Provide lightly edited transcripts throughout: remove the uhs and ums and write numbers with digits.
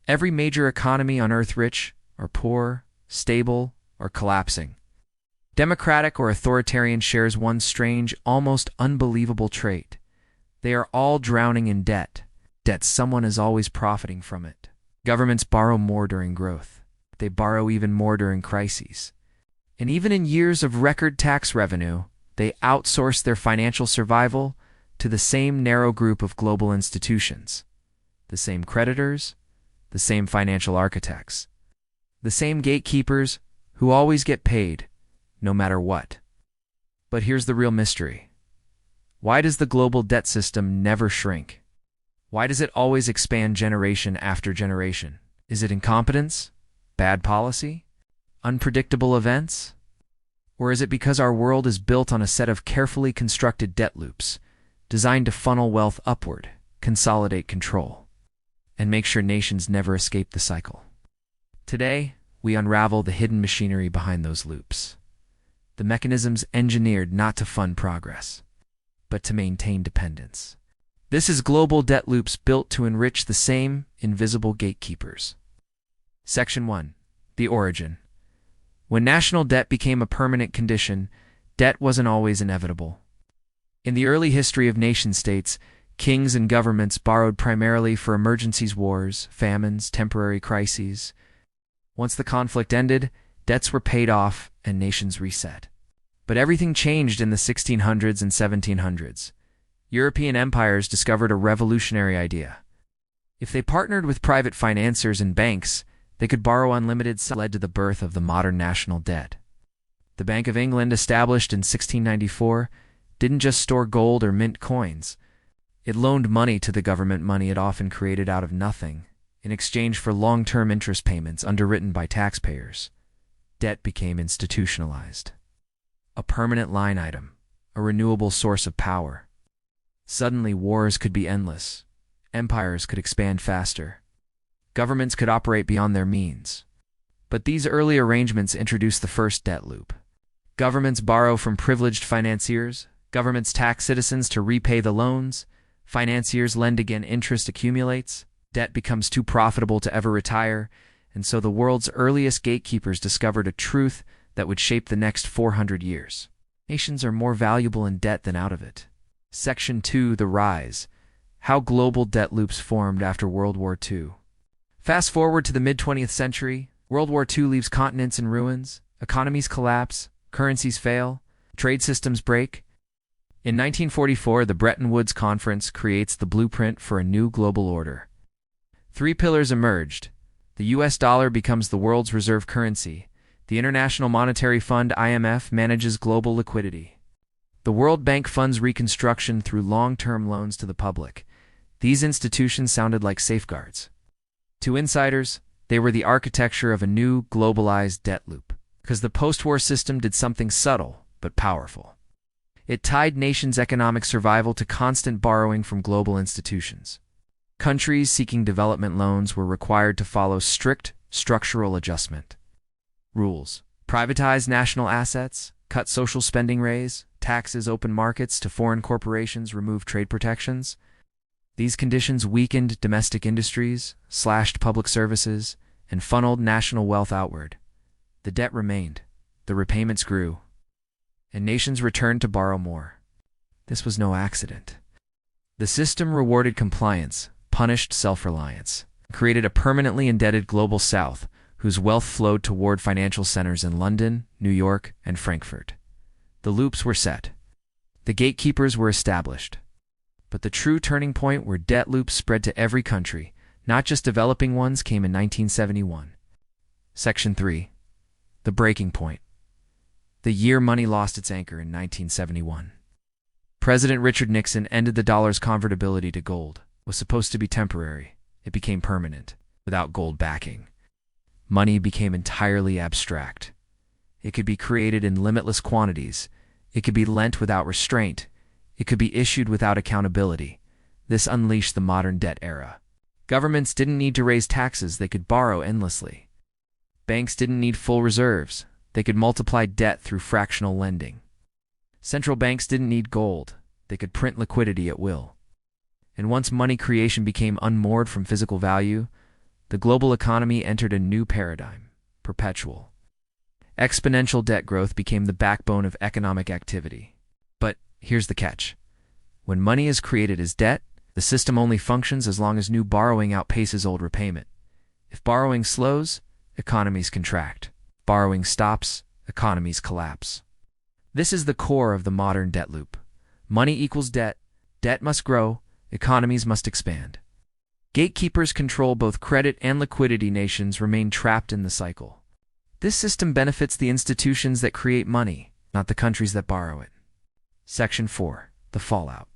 Every major economy on Earth, rich or poor, stable or collapsing, democratic or authoritarian, shares one strange, almost unbelievable trait. They are all drowning in debt. Someone is always profiting from it. Governments borrow more during growth. They borrow even more during crises. And even in years of record tax revenue, they outsource their financial survival to the same narrow group of global institutions, the same creditors, the same financial architects, the same gatekeepers who always get paid, no matter what. But here's the real mystery. Why does the global debt system never shrink? Why does it always expand generation after generation? Is it incompetence? Bad policy? Unpredictable events? Or is it because our world is built on a set of carefully constructed debt loops, designed to funnel wealth upward, consolidate control, and make sure nations never escape the cycle? Today, we unravel the hidden machinery behind those loops. The mechanisms engineered not to fund progress, but to maintain dependence. This is Global Debt Loops built to enrich the same invisible gatekeepers. Section 1. The origin. When national debt became a permanent condition, debt wasn't always inevitable. In the early history of nation-states, kings and governments borrowed primarily for emergencies, wars, famines, temporary crises. Once the conflict ended, debts were paid off and nations reset. But everything changed in the 1600s and 1700s. European empires discovered a revolutionary idea. If they partnered with private financiers and banks, they could borrow unlimited sums. Led to the birth of the modern national debt. The Bank of England, established in 1694, didn't just store gold or mint coins. It loaned money to the government, money it often created out of nothing, in exchange for long-term interest payments underwritten by taxpayers. Debt became institutionalized. A permanent line item, a renewable source of power. Suddenly, wars could be endless. Empires could expand faster. Governments could operate beyond their means. But these early arrangements introduced the first debt loop. Governments borrow from privileged financiers. Governments tax citizens to repay the loans. Financiers lend again, interest accumulates. Debt becomes too profitable to ever retire. And so the world's earliest gatekeepers discovered a truth that would shape the next 400 years. Nations are more valuable in debt than out of it. Section 2. The rise. How global debt loops formed after World War II. Fast forward to the mid-20th century. World War II leaves continents in ruins. Economies collapse. Currencies fail. Trade systems break. In 1944, the Bretton Woods Conference creates the blueprint for a new global order. 3 pillars emerged. The US dollar becomes the world's reserve currency. The International Monetary Fund (IMF) manages global liquidity. The World Bank funds reconstruction through long-term loans to the public. These institutions sounded like safeguards. To insiders, they were the architecture of a new globalized debt loop, because the post-war system did something subtle but powerful. It tied nations' economic survival to constant borrowing from global institutions. Countries seeking development loans were required to follow strict structural adjustment rules. Privatize national assets, cut social spending, raise taxes, open markets to foreign corporations, remove trade protections. These conditions weakened domestic industries, slashed public services, and funneled national wealth outward. The debt remained, the repayments grew, and nations returned to borrow more. This was no accident. The system rewarded compliance, punished self-reliance, created a permanently indebted global south whose wealth flowed toward financial centers in London, New York, and Frankfurt. The loops were set. The gatekeepers were established. But the true turning point where debt loops spread to every country, not just developing ones, came in 1971. Section 3. The breaking point. The year money lost its anchor in 1971. President Richard Nixon ended the dollar's convertibility to gold. It was supposed to be temporary. It became permanent, without gold backing. Money became entirely abstract. It could be created in limitless quantities. It could be lent without restraint. It could be issued without accountability. This unleashed the modern debt era. Governments didn't need to raise taxes. They could borrow endlessly. Banks didn't need full reserves. They could multiply debt through fractional lending. Central banks didn't need gold. They could print liquidity at will. And once money creation became unmoored from physical value, the global economy entered a new paradigm, perpetual. Exponential debt growth became the backbone of economic activity. But here's the catch. When money is created as debt, the system only functions as long as new borrowing outpaces old repayment. If borrowing slows, economies contract. Borrowing stops, economies collapse. This is the core of the modern debt loop. Money equals debt, debt must grow, economies must expand. Gatekeepers control both credit and liquidity. Nations remain trapped in the cycle. This system benefits the institutions that create money, not the countries that borrow it. Section 4. The Fallout.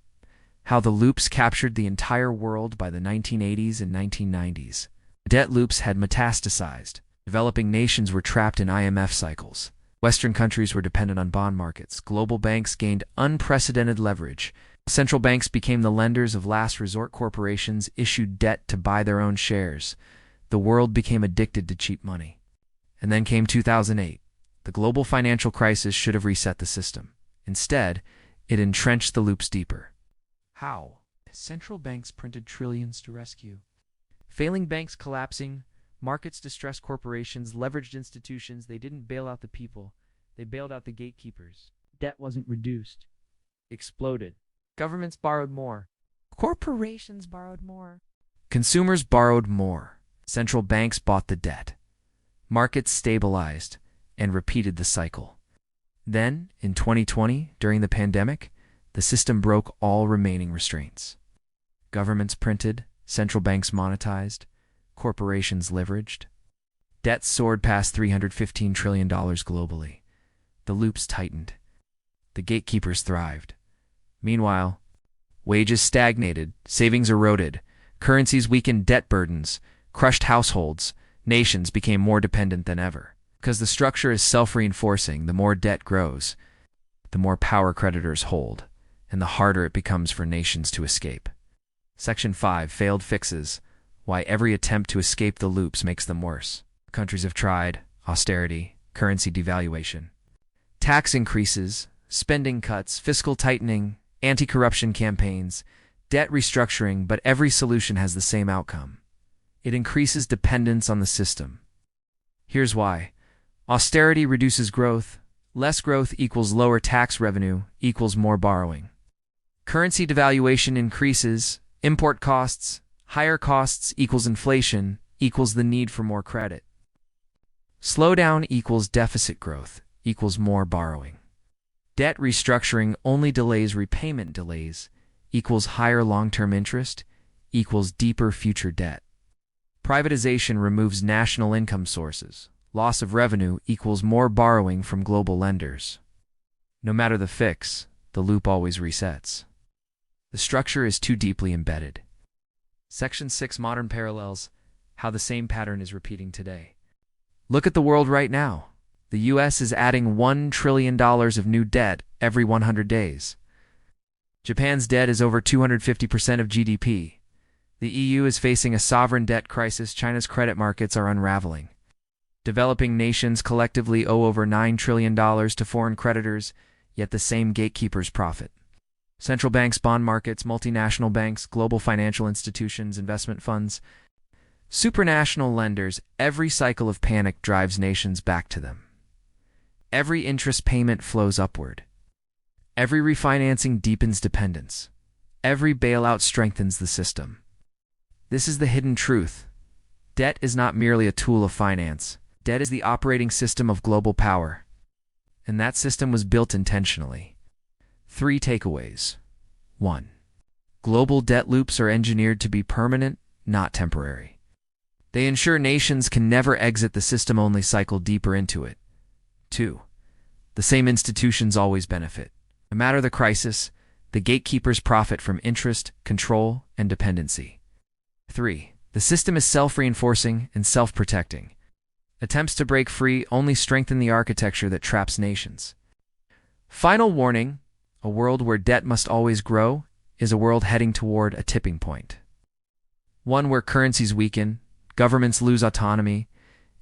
How the loops captured the entire world by the 1980s and 1990s. Debt loops had metastasized. Developing nations were trapped in IMF cycles. Western countries were dependent on bond markets. Global banks gained unprecedented leverage. Central banks became the lenders of last resort. Corporations issued debt to buy their own shares. The world became addicted to cheap money. And then came 2008. The global financial crisis should have reset the system. Instead, it entrenched the loops deeper. How? Central banks printed trillions to rescue. Failing banks collapsing, markets distressed corporations, leveraged institutions. They didn't bail out the people. They bailed out the gatekeepers. Debt wasn't reduced. Exploded. Governments borrowed more. Corporations borrowed more. Consumers borrowed more. Central banks bought the debt. Markets stabilized and repeated the cycle. Then, in 2020, during the pandemic, the system broke all remaining restraints. Governments printed, central banks monetized, corporations leveraged. Debt soared past $315 trillion globally. The loops tightened. The gatekeepers thrived. Meanwhile, wages stagnated, savings eroded, currencies weakened, debt burdens crushed households, nations became more dependent than ever. Because the structure is self-reinforcing, the more debt grows, the more power creditors hold, and the harder it becomes for nations to escape. Section 5. Failed fixes. Why every attempt to escape the loops makes them worse. Countries have tried austerity, currency devaluation, tax increases, spending cuts, fiscal tightening, anti-corruption campaigns, debt restructuring, but every solution has the same outcome. It increases dependence on the system. Here's why. Austerity reduces growth. Less growth equals lower tax revenue equals more borrowing. Currency devaluation increases import costs. Higher costs equals inflation equals the need for more credit. Slowdown equals deficit growth equals more borrowing. Debt restructuring only delays repayment. Delays equals higher long-term interest equals deeper future debt. Privatization removes national income sources. Loss of revenue equals more borrowing from global lenders. No matter the fix, the loop always resets. The structure is too deeply embedded. Section 6. Modern parallels. How the same pattern is repeating today. Look at the world right now. The U.S. is adding $1 trillion of new debt every 100 days. Japan's debt is over 250% of GDP. The EU is facing a sovereign debt crisis. China's credit markets are unraveling. Developing nations collectively owe over $9 trillion to foreign creditors, yet the same gatekeepers profit. Central banks, bond markets, multinational banks, global financial institutions, investment funds, supranational lenders, every cycle of panic drives nations back to them. Every interest payment flows upward. Every refinancing deepens dependence. Every bailout strengthens the system. This is the hidden truth. Debt is not merely a tool of finance. Debt is the operating system of global power. And that system was built intentionally. 3 takeaways. 1. Global debt loops are engineered to be permanent, not temporary. They ensure nations can never exit the system, only cycle deeper into it. 2. The same institutions always benefit. No matter the crisis, the gatekeepers profit from interest, control, and dependency. 3. The system is self-reinforcing and self-protecting. Attempts to break free only strengthen the architecture that traps nations. Final warning: a world where debt must always grow is a world heading toward a tipping point. One where currencies weaken, governments lose autonomy,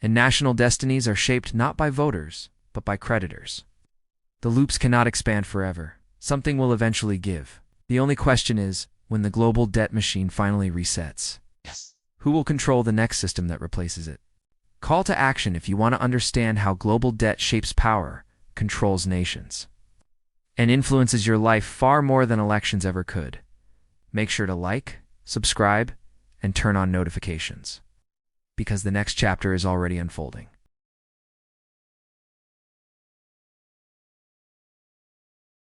and national destinies are shaped not by voters, but by creditors. The loops cannot expand forever. Something will eventually give. The only question is, when the global debt machine finally resets, Yes. Who will control the next system that replaces it? Call to action if you want to understand how global debt shapes power, controls nations, and influences your life far more than elections ever could. Make sure to like, subscribe, and turn on notifications, because the next chapter is already unfolding.